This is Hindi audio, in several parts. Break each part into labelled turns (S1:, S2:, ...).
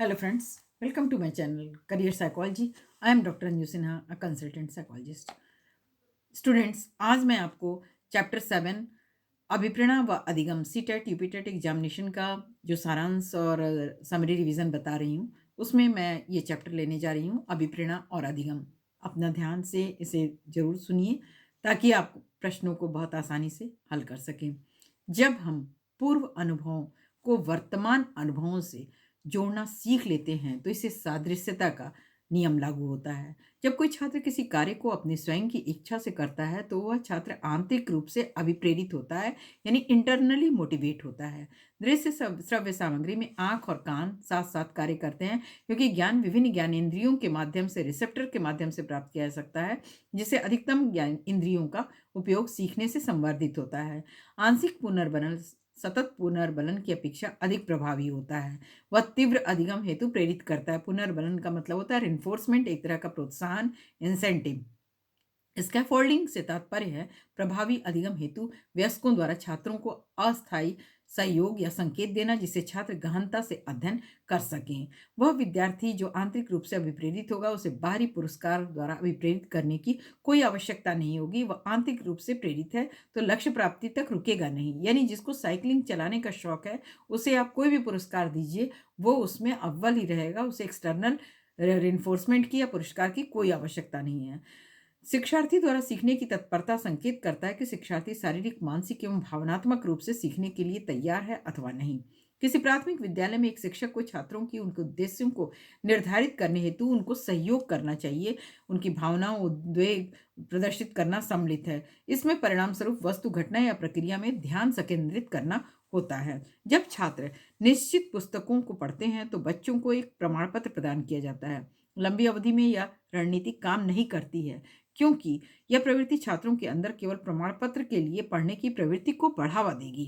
S1: Hello friends, welcome to my channel Career Psychology. I am Dr. Anju Sinha, a consultant psychologist. Students, आज मैं आपको चैप्टर 7 अभिप्रेरणा व अधिगम सीटेट यूपीटेट एग्जामिनेशन का जो सारांश और समरी रिवीजन बता रही हूँ, उसमें मैं ये चैप्टर लेने जा रही हूँ, अभिप्रेरणा और अधिगम। अपना ध्यान से इसे जरूर सुनिए ताकि आप प्रश्नों को बहुत आसानी से हल कर सकें। जब हम पूर्व अनुभवों को वर्तमान अनुभवों से जोड़ना सीख लेते हैं तो इसे सादृश्यता का नियम लागू होता है। जब कोई छात्र किसी कार्य को अपनी स्वयं की इच्छा से करता है तो वह छात्र आंतरिक रूप से अभिप्रेरित होता है, यानी इंटरनली मोटिवेट होता है। दृश्य श्रव्य सामग्री में आंख और कान साथ साथ कार्य करते हैं, क्योंकि ज्ञान विभिन्न ज्ञानेंद्रियों के माध्यम से रिसेप्टर के माध्यम से प्राप्त किया जा सकता है, जिससे अधिकतम ज्ञान इंद्रियों का उपयोग सीखने से संवर्धित होता है। आंशिक पुनर्बलन सतत पुनर्बलन की अपेक्षा अधिक प्रभावी होता है। वह तीव्र अधिगम हेतु प्रेरित करता है। पुनर्बलन का मतलब होता है रिन्फोर्समेंट, एक तरह का प्रोत्साहन, इंसेंटिव। स्कैफोल्डिंग से तात्पर्य है प्रभावी अधिगम हेतु वयस्कों द्वारा छात्रों को अस्थायी सहयोग या संकेत देना, जिससे छात्र गहनता से अध्ययन कर सकें। वह विद्यार्थी जो आंतरिक रूप से अभिप्रेरित होगा उसे बाहरी पुरस्कार द्वारा अभिप्रेरित करने की कोई आवश्यकता नहीं होगी। वह आंतरिक रूप से प्रेरित है तो लक्ष्य प्राप्ति तक रुकेगा नहीं। यानी जिसको साइकिलिंग चलाने का शौक है उसे आप कोई भी पुरस्कार दीजिए, वो उसमें अव्वल ही रहेगा। उसे एक्सटर्नल रिन्फोर्समेंट की या पुरस्कार की कोई आवश्यकता नहीं है। शिक्षार्थी द्वारा सीखने की तत्परता संकेत करता है कि शिक्षार्थी शारीरिक, मानसिक एवं भावनात्मक रूप से सीखने के लिए तैयार है अथवा नहीं। किसी प्राथमिक विद्यालय में एक शिक्षक को छात्रों की उनके उद्देश्यों को निर्धारित करने हेतु उनको सहयोग करना चाहिए। उनकी भावनाओं, उद्वेग प्रदर्शित करना सम्मिलित है। इसमें परिणाम स्वरूप वस्तु, घटना या प्रक्रिया में ध्यान संकेंद्रित करना होता है। जब छात्र निश्चित पुस्तकों को पढ़ते हैं तो बच्चों को एक प्रमाण पत्र प्रदान किया जाता है। लंबी अवधि में यह रणनीति काम नहीं करती है, क्योंकि यह प्रवृत्ति छात्रों के अंदर केवल प्रमाण पत्र के लिए पढ़ने की प्रवृत्ति को बढ़ावा देगी।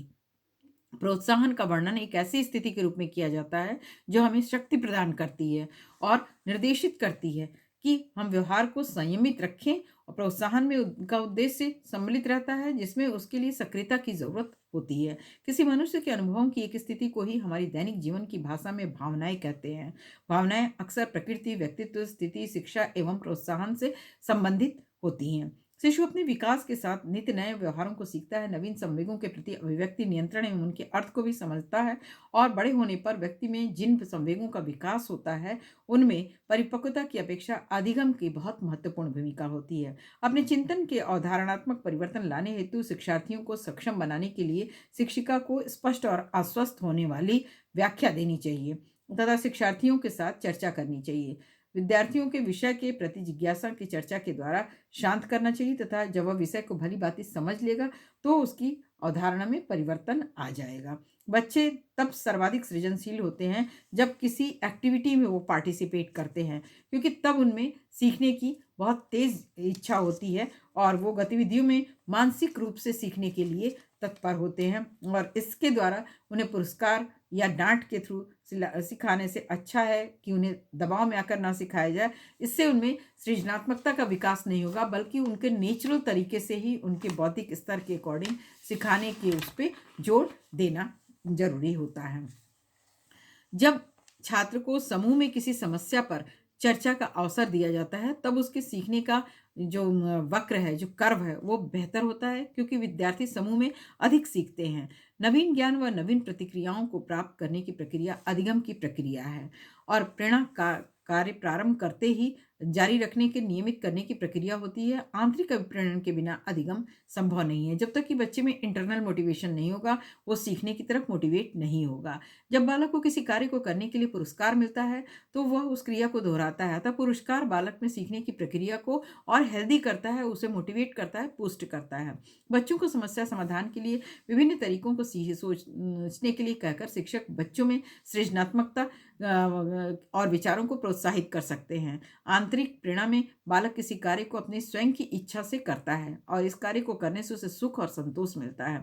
S1: प्रोत्साहन का वर्णन एक ऐसी स्थिति के रूप में किया जाता है जो हमें शक्ति प्रदान करती है और निर्देशित करती है कि हम व्यवहार को संयमित रखें, और प्रोत्साहन में उनका उद्देश्य सम्मिलित रहता है जिसमें उसके लिए सक्रियता की जरूरत होती है। किसी मनुष्य के अनुभवों की एक स्थिति को ही हमारी दैनिक जीवन की भाषा में भावनाएं कहते हैं। भावनाएं अक्सर प्रकृति, व्यक्तित्व, स्थिति, शिक्षा एवं प्रोत्साहन से संबंधित होती हैं। शिशु अपने विकास के साथ नित्य नए व्यवहारों को सीखता है, नवीन संवेगों के प्रति अभिव्यक्ति, नियंत्रण एवं उनके अर्थ को भी समझता है, और बड़े होने पर व्यक्ति में जिन संवेगों का विकास होता है उनमें परिपक्वता की अपेक्षा अधिगम की बहुत महत्वपूर्ण भूमिका होती है। अपने चिंतन के अवधारणात्मक परिवर्तन लाने हेतु शिक्षार्थियों को सक्षम बनाने के लिए शिक्षिका को स्पष्ट और आश्वस्त होने वाली व्याख्या देनी चाहिए तथा शिक्षार्थियों के साथ चर्चा करनी चाहिए। विद्यार्थियों के विषय के प्रति जिज्ञासा की चर्चा के द्वारा शांत करना चाहिए, तथा जब वह विषय को भली भांति समझ लेगा तो उसकी अवधारणा में परिवर्तन आ जाएगा। बच्चे तब सर्वाधिक सृजनशील होते हैं जब किसी एक्टिविटी में वो पार्टिसिपेट करते हैं, क्योंकि तब उनमें सीखने की बहुत तेज इच्छा होती है और वो गतिविधियों में मानसिक रूप से सीखने के लिए तत्पर होते हैं, और इसके द्वारा उन्हें पुरस्कार या डांट के थ्रू सिखाने से अच्छा है कि उन्हें दबाव में आकर ना सिखाया जाए। इससे उनमें सृजनात्मकता का विकास नहीं होगा, बल्कि उनके नेचुरल तरीके से ही उनके बौद्धिक स्तर के अकॉर्डिंग सिखाने के उस पर जोर देना जरूरी होता है। जब छात्र को समूह में किसी समस्या पर चर्चा का अवसर दिया जाता है तब उसके सीखने का जो वक्र है, जो कर्व है, वो बेहतर होता है, क्योंकि विद्यार्थी समूह में अधिक सीखते हैं। नवीन ज्ञान व नवीन प्रतिक्रियाओं को प्राप्त करने की प्रक्रिया अधिगम की प्रक्रिया है, और प्रेरणा का कार्य प्रारंभ करते ही जारी रखने के नियमित करने की प्रक्रिया होती है। आंतरिक अभिप्रेरण के बिना अधिगम संभव नहीं है। जब तक कि बच्चे में इंटरनल मोटिवेशन नहीं होगा वो सीखने की तरफ मोटिवेट नहीं होगा। जब बालक को किसी कार्य को करने के लिए पुरस्कार मिलता है तो वह उस क्रिया को दोहराता है, अतः पुरस्कार बालक में सीखने की प्रक्रिया को और हेल्दी करता है, उसे मोटिवेट करता है, पुष्ट करता है। बच्चों को समस्या समाधान के लिए विभिन्न तरीकों को सोचने के लिए कहकर शिक्षक बच्चों में सृजनात्मकता और विचारों को प्रोत्साहित कर सकते हैं। आंतरिक प्रेरणा में बालक किसी कार्य को अपनी स्वयं की इच्छा से करता है और इस कार्य को करने से उसे सुख और संतोष मिलता है।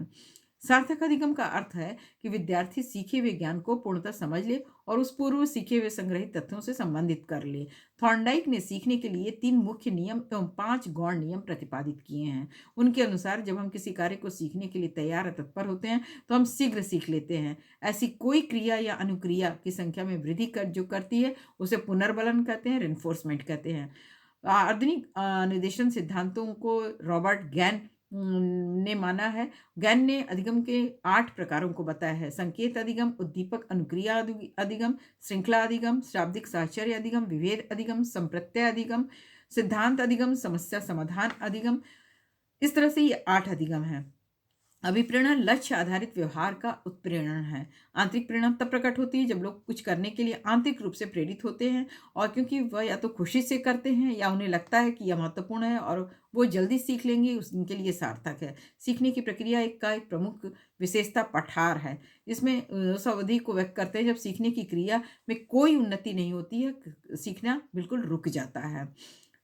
S1: सार्थक अधिगम का अर्थ है कि विद्यार्थी सीखे हुए ज्ञान को पूर्णतः समझ ले और उस पूर्व सीखे हुए संग्रहित तथ्यों से संबंधित कर ले। थॉर्नडाइक ने सीखने के लिए 3 मुख्य नियम एवं 5 गौण नियम प्रतिपादित किए हैं। उनके अनुसार जब हम किसी कार्य को सीखने के लिए तैयार और तत्पर होते हैं तो हम शीघ्र सीख लेते हैं। ऐसी कोई क्रिया या अनुक्रिया की संख्या में वृद्धि जो करती है उसे पुनर्बलन कहते हैं, रेनफोर्समेंट कहते हैं। आधुनिक निर्देशन सिद्धांतों को रॉबर्ट गैन ने माना है। गैन ने अधिगम के 8 प्रकारों को बताया है: संकेत अधिगम, उद्दीपक अनुक्रिया अधिगम, श्रृंखला अधिगम, शाब्दिक साहचर्य अधिगम, विभेद अधिगम, संप्रत्यय अधिगम, सिद्धांत अधिगम, समस्या समाधान अधिगम। इस तरह से ये 8 अधिगम हैं। अभिप्रेरणा लक्ष्य आधारित व्यवहार का उत्प्रेरण है। आंतरिक प्रेरणा तब प्रकट होती है जब लोग कुछ करने के लिए आंतरिक रूप से प्रेरित होते हैं, और क्योंकि वह या तो खुशी से करते हैं या उन्हें लगता है कि यह महत्वपूर्ण है और वो जल्दी सीख लेंगे, उनके लिए सार्थक है। सीखने की प्रक्रिया एक प्रमुख विशेषता पठार है। इसमें उस अवधि को व्यक्त करते हैं जब सीखने की क्रिया में कोई उन्नति नहीं होती है, सीखना बिल्कुल रुक जाता है।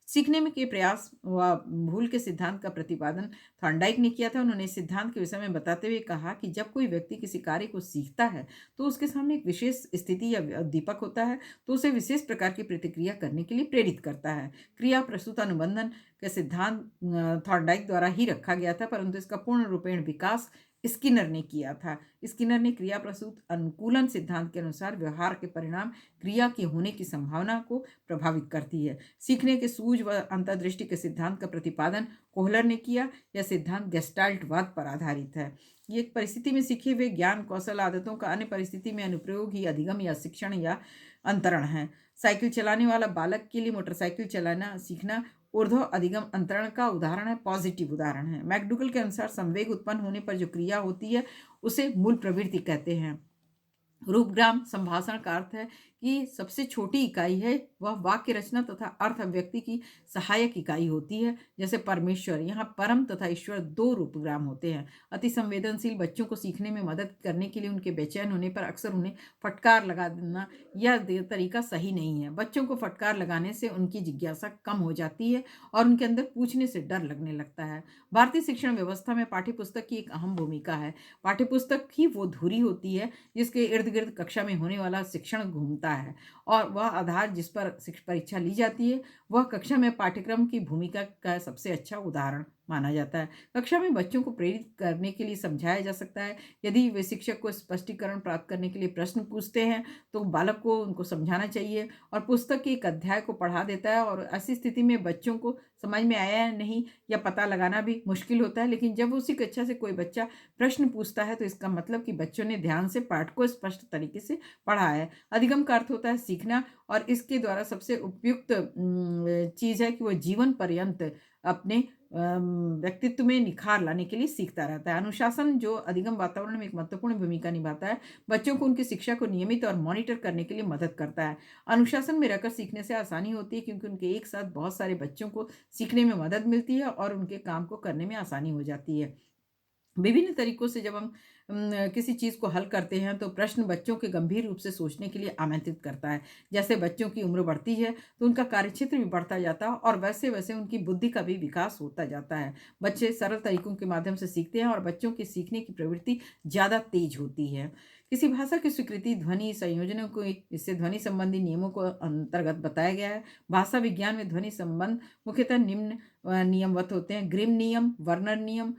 S1: सीखने में के प्रयास व भूल के सिद्धांत का प्रतिपादन थॉर्नडाइक ने किया था। उन्होंने इस सिद्धांत के विषय में बताते हुए कहा कि जब कोई व्यक्ति किसी कार्य को सीखता है तो उसके सामने एक विशेष स्थिति या उद्दीपक होता है, तो उसे विशेष प्रकार की प्रतिक्रिया करने के लिए प्रेरित करता है। क्रिया प्रस्तुत अनुबंधन का सिद्धांत थॉर्नडाइक द्वारा ही रखा गया था, परंतु इसका पूर्ण रूपेण विकास स्किनर ने किया था। स्किनर ने क्रिया प्रसूत अनुकूलन सिद्धांत के अनुसार व्यवहार के परिणाम क्रिया के होने की संभावना को प्रभावित करती है। सीखने के सूझ व अंतर्दृष्टि के सिद्धांत का प्रतिपादन कोहलर ने किया। यह सिद्धांत गेस्टाल्टवाद पर आधारित है। ये एक परिस्थिति में सीखे हुए ज्ञान, कौशल, आदतों का अन्य परिस्थिति में अनुप्रयोग ही अधिगम या शिक्षण या अंतरण है। साइकिल चलाने वाला बालक के लिए मोटरसाइकिल चलाना सीखना ऊर्ध्व अधिगम अंतरण का उदाहरण है, पॉजिटिव उदाहरण है। मैकडूगल के अनुसार संवेग उत्पन्न होने पर जो क्रिया होती है उसे मूल प्रवृत्ति कहते हैं। रूपग्राम संभाषण का अर्थ है कि सबसे छोटी इकाई है वह वाक्य रचना तथा अर्थ अभिव्यक्ति की सहायक इकाई होती है। जैसे परमेश्वर, यहाँ परम तथा ईश्वर 2 रूपग्राम होते हैं। अति संवेदनशील बच्चों को सीखने में मदद करने के लिए उनके बेचैन होने पर अक्सर उन्हें फटकार लगा देना यह तरीका सही नहीं है। बच्चों को फटकार लगाने से उनकी जिज्ञासा कम हो जाती है और उनके अंदर पूछने से डर लगने लगता है। भारतीय शिक्षण व्यवस्था में पाठ्यपुस्तक की एक अहम भूमिका है। पाठ्यपुस्तक ही वो धुरी होती है जिसके इर्द गिर्द कक्षा में होने वाला शिक्षण घूमता है, और वह आधार जिस पर परीक्षा ली जाती है वह कक्षा में पाठ्यक्रम की भूमिका का सबसे अच्छा उदाहरण माना जाता है। कक्षा में बच्चों को प्रेरित करने के लिए समझाया जा सकता है। यदि वे शिक्षक को स्पष्टीकरण प्राप्त करने के लिए प्रश्न पूछते हैं तो बालक को उनको समझाना चाहिए और पुस्तक के एक अध्याय को पढ़ा देता है, और ऐसी स्थिति में बच्चों को समझ में आया या नहीं या पता लगाना भी मुश्किल होता है। लेकिन जब उसी कक्षा से कोई बच्चा प्रश्न पूछता है तो इसका मतलब कि बच्चों ने ध्यान से पाठ को स्पष्ट तरीके से पढ़ा है। अधिगम का अर्थ होता है सीखना, और इसके द्वारा सबसे उपयुक्त चीज़ है कि वह जीवन पर्यंत अपने व्यक्तित्व में निखार लाने के लिए सीखता रहता है। अनुशासन जो अधिगम वातावरण में एक महत्वपूर्ण भूमिका निभाता है, बच्चों को उनकी शिक्षा को नियमित और मॉनिटर करने के लिए मदद करता है। अनुशासन में रहकर सीखने से आसानी होती है क्योंकि उनके एक साथ बहुत सारे बच्चों को सीखने में मदद मिलती है और उनके काम को करने में आसानी हो जाती है। विभिन्न तरीकों से जब हम किसी चीज़ को हल करते हैं तो प्रश्न बच्चों के गंभीर रूप से सोचने के लिए आमंत्रित करता है। जैसे बच्चों की उम्र बढ़ती है तो उनका कार्यक्षेत्र भी बढ़ता जाता है और वैसे वैसे उनकी बुद्धि का भी विकास होता जाता है। बच्चे सरल तरीकों के माध्यम से सीखते हैं और बच्चों की सीखने की प्रवृत्ति ज़्यादा तेज होती है। किसी भाषा की स्वीकृति ध्वनि संयोजनों को इससे ध्वनि संबंधी नियमों को अंतर्गत बताया गया है। भाषा विज्ञान में ध्वनि संबंध मुख्यतः निम्न नियमवत होते हैं: ग्रिम नियम, वर्नर नियम,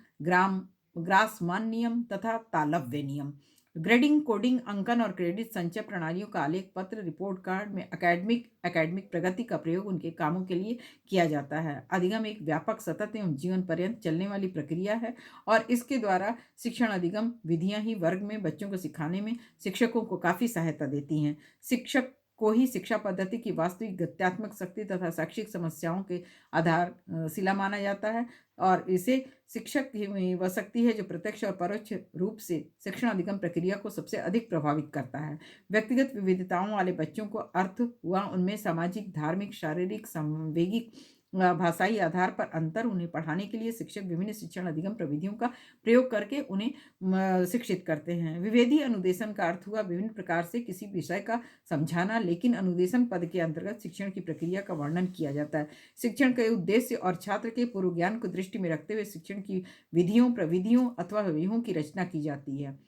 S1: ग्रासमान नियम तथा तालव्य नियम। ग्रेडिंग, कोडिंग, अंकन और क्रेडिट संचय प्रणालियों का आलेख पत्र, रिपोर्ट कार्ड में एकेडमिक प्रगति का प्रयोग उनके कामों के लिए किया जाता है। अधिगम एक व्यापक, सतत एवं जीवन पर्यंत चलने वाली प्रक्रिया है और इसके द्वारा शिक्षण अधिगम विधियां ही वर्ग में बच्चों को सिखाने में शिक्षकों को काफ़ी सहायता देती हैं। शिक्षक को ही शिक्षा पद्धति की वास्तविक गत्यात्मक शक्ति तथा शैक्षिक समस्याओं के आधार शिला माना जाता है, और इसे शिक्षक ही वह शक्ति है जो प्रत्यक्ष और परोक्ष रूप से शिक्षण अधिगम प्रक्रिया को सबसे अधिक प्रभावित करता है। व्यक्तिगत विविधताओं वाले बच्चों को अर्थ हुआ उनमें सामाजिक, धार्मिक, शारीरिक, सांवेगिक भाषाई आधार पर अंतर उन्हें पढ़ाने के लिए शिक्षक विभिन्न शिक्षण अधिगम प्रविधियों का प्रयोग करके उन्हें शिक्षित करते हैं। विभेदी अनुदेशन का अर्थ हुआ विभिन्न प्रकार से किसी विषय का समझाना, लेकिन अनुदेशन पद के अंतर्गत शिक्षण की प्रक्रिया का वर्णन किया जाता है। शिक्षण के उद्देश्य और छात्र के पूर्व ज्ञान को दृष्टि में रखते हुए शिक्षण की विधियों, प्रविधियों अथवा व्यूहों की रचना की जाती है।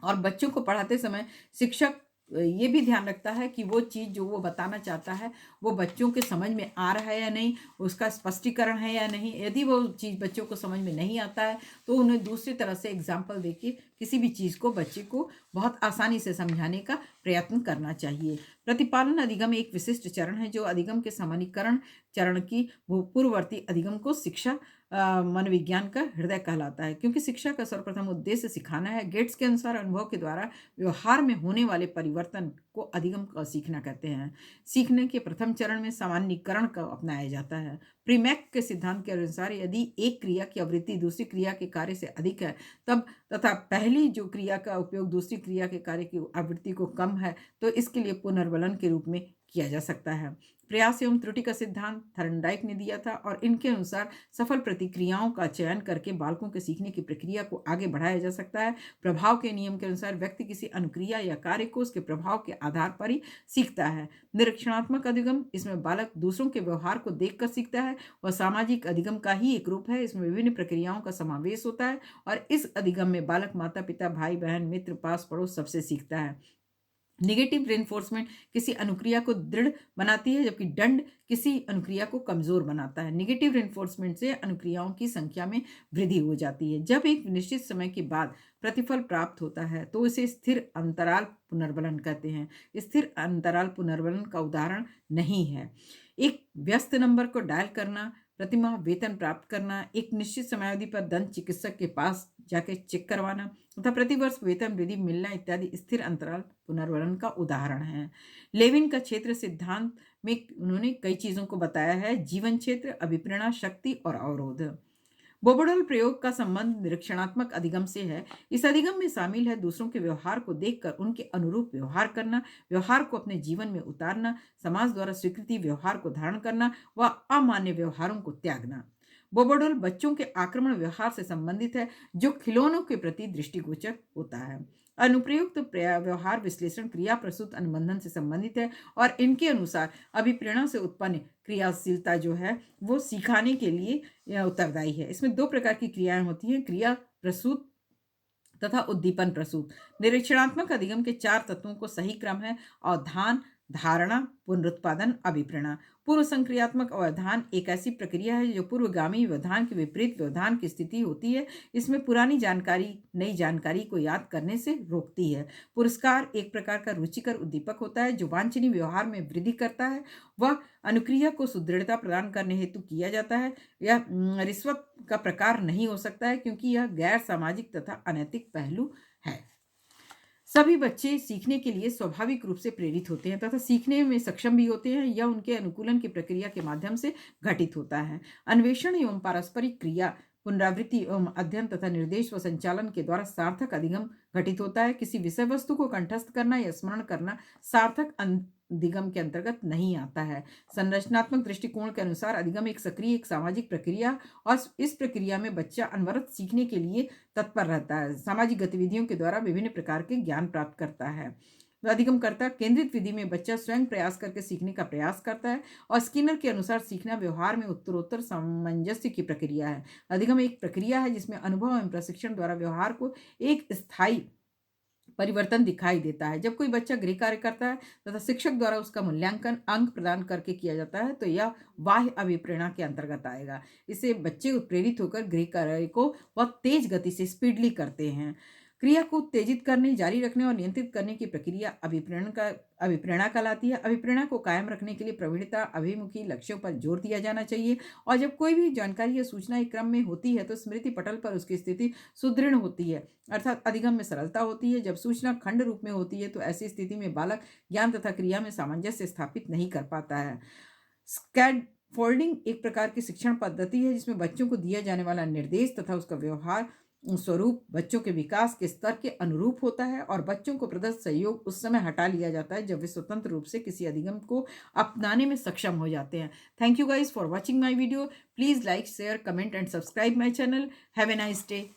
S1: और बच्चों को पढ़ाते समय शिक्षक ये भी ध्यान रखता है कि वो चीज़ जो वो बताना चाहता है वो बच्चों के समझ में आ रहा है या नहीं, उसका स्पष्टीकरण है या नहीं। यदि वो चीज़ बच्चों को समझ में नहीं आता है तो उन्हें दूसरी तरह से एग्जाम्पल देके किसी भी चीज़ को बच्चे को बहुत आसानी से समझाने का प्रयत्न करना चाहिए। प्रतिपालन अधिगम एक विशिष्ट चरण है जो अधिगम के सामान्यीकरण चरण की पूर्ववर्ती अधिगम को शिक्षा मनोविज्ञान का हृदय कहलाता है, क्योंकि शिक्षा का सर्वप्रथम उद्देश्य सिखाना है। गेट्स के अनुसार अनुभव के द्वारा व्यवहार में होने वाले परिवर्तन को अधिगम का सीखना कहते हैं। सीखने के प्रथम चरण में सामान्यीकरण का अपनाया जाता है। प्रीमैक के सिद्धांत के अनुसार यदि एक क्रिया की आवृत्ति दूसरी क्रिया के कार्य से अधिक है तब तथा पहली जो क्रिया का उपयोग दूसरी क्रिया के कार्य की आवृत्ति को कम है तो इसके लिए पुनर्वलन के रूप में किया जा सकता है। प्रयास एवं त्रुटि का सिद्धांत थर्नडाइक ने दिया था और इनके अनुसार सफल प्रतिक्रियाओं का चयन करके बालकों के सीखने की प्रक्रिया को आगे बढ़ाया जा सकता है। प्रभाव के नियम के अनुसार व्यक्ति किसी अनुक्रिया या कार्य को उसके प्रभाव के आधार पर ही सीखता है। निरीक्षणात्मक अधिगम, इसमें बालक दूसरों के व्यवहार को देखकर सीखता है। वह सामाजिक अधिगम का ही एक रूप है। इसमें विभिन्न प्रक्रियाओं का समावेश होता है और इस अधिगम में बालक माता पिता, भाई बहन, मित्र, पास पड़ोस सबसे सीखता है। निगेटिव रेनफोर्समेंट किसी अनुक्रिया को दृढ़ बनाती है जबकि दंड किसी अनुक्रिया को कमजोर बनाता है। निगेटिव रेनफोर्समेंट से अनुक्रियाओं की संख्या में वृद्धि हो जाती है। जब एक निश्चित समय के बाद प्रतिफल प्राप्त होता है तो इसे स्थिर अंतराल पुनर्बलन कहते हैं। स्थिर अंतराल पुनर्बलन का उदाहरण नहीं है एक व्यस्त नंबर को डायल करना, प्रतिमाह वेतन प्राप्त करना, एक निश्चित समयावधि पर दंत चिकित्सक के पास जाके चेक करवाना तथा प्रतिवर्ष वेतन वृद्धि मिलना इत्यादि स्थिर अंतराल पुनर्वलन का उदाहरण है। लेविन का क्षेत्र सिद्धांत में उन्होंने कई चीजों को बताया है। जीवन क्षेत्र, अभिप्रेरणा, शक्ति और अवरोध। बोबोडल प्रयोग का संबंध निरीक्षणात्मक अधिगम से है। इस अधिगम में शामिल है दूसरों के व्यवहार को देखकर उनके अनुरूप व्यवहार करना, व्यवहार को अपने जीवन में उतारना, समाज द्वारा स्वीकृति व्यवहार को धारण करना व अमान्य व्यवहारों को त्यागना। बोबोडल बच्चों के आक्रमण व्यवहार से संबंधित है जो खिलौनों के प्रति दृष्टिगोचर होता है। अनुप्रयुक्त व्यवहार विश्लेषण क्रिया प्रसूत अनुबंधन से संबंधित है और इनके अनुसार अभिप्रेरणा से उत्पन्न क्रियाशीलता जो है वो सिखाने के लिए उत्तरदायी है। इसमें दो प्रकार की क्रियाएं होती हैं, क्रिया प्रसूत तथा उद्दीपन प्रसूत। निरीक्षणात्मक अधिगम के 4 तत्वों को सही क्रम है: अवधान, धारणा, पुनरुत्पादन, अभिप्रेरणा। पूर्व संक्रियात्मक अवधान एक ऐसी प्रक्रिया है जो पूर्वगामी व्यवधान के विपरीत व्यवधान की स्थिति होती है। इसमें पुरानी जानकारी नई जानकारी को याद करने से रोकती है। पुरस्कार एक प्रकार का रुचिकर उद्दीपक होता है जो वांछनीय व्यवहार में वृद्धि करता है। वह अनुक्रिया को सुदृढ़ता प्रदान करने हेतु किया जाता है। यह रिश्वत का प्रकार नहीं हो सकता है क्योंकि यह गैर सामाजिक तथा अनैतिक पहलू है। सभी बच्चे सीखने के लिए स्वाभाविक रूप से प्रेरित होते हैं तथा सीखने में सक्षम भी होते हैं। यह उनके अनुकूलन की प्रक्रिया के माध्यम से घटित होता है। अन्वेषण एवं पारस्परिक क्रिया, पुनरावृत्ति एवं अध्ययन तथा निर्देश व संचालन के द्वारा सार्थक अधिगम घटित होता है। किसी विषय वस्तु को कंठस्थ करना या स्मरण करना सार्थक अधिगम के अंतर्गत नहीं आता है। संरचनात्मक दृष्टिकोण के अनुसार अधिगम एक सक्रिय एक सामाजिक प्रक्रिया और इस प्रक्रिया में बच्चा अनवरत सीखने के लिए तत्पर रहता है। सामाजिक गतिविधियों के द्वारा विभिन्न प्रकार के ज्ञान प्राप्त करता है। अधिगमकर्ता केंद्रित विधि में बच्चा स्वयं प्रयास करके सीखने का प्रयास करता है और स्किनर के अनुसार सीखना व्यवहार में उत्तरोत्तर सामंजस्य की प्रक्रिया है। अधिगम एक प्रक्रिया है जिसमें अनुभव एवं प्रशिक्षण द्वारा व्यवहार को एक स्थायी परिवर्तन दिखाई देता है। जब कोई बच्चा गृह कार्य करता है तथा शिक्षक द्वारा उसका मूल्यांकन अंक प्रदान करके किया जाता है तो यह बाह्य अभिप्रेरणा के अंतर्गत आएगा। इससे बच्चे उत्प्रेरित होकर गृह कार्य को बहुत तेज गति से स्पीडली करते हैं। क्रिया को उत्तेजित करने, जारी रखने और नियंत्रित करने की प्रक्रिया अभिप्रेरणा कहलाती है। अभिप्रेरणा को कायम रखने के लिए प्रवृत्ता अभिमुखी लक्ष्यों पर जोर दिया जाना चाहिए और जब कोई भी जानकारी या सूचना एक क्रम में होती है तो स्मृति पटल पर उसकी स्थिति सुदृढ़ होती है, अर्थात अधिगम में सरलता होती है। जब सूचना खंड रूप में होती है तो ऐसी स्थिति में बालक ज्ञान तथा क्रिया में सामंजस्य स्थापित नहीं कर पाता है। स्कैफोल्डिंग एक प्रकार की शिक्षण पद्धति है जिसमें बच्चों को दिया जाने वाला निर्देश तथा उसका व्यवहार स्वरूप बच्चों के विकास के स्तर के अनुरूप होता है और बच्चों को प्रदत्त सहयोग उस समय हटा लिया जाता है जब वे स्वतंत्र रूप से किसी अधिगम को अपनाने में सक्षम हो जाते हैं। Thank you guys for watching my video. Please like, share, comment and subscribe my channel. Have a nice day.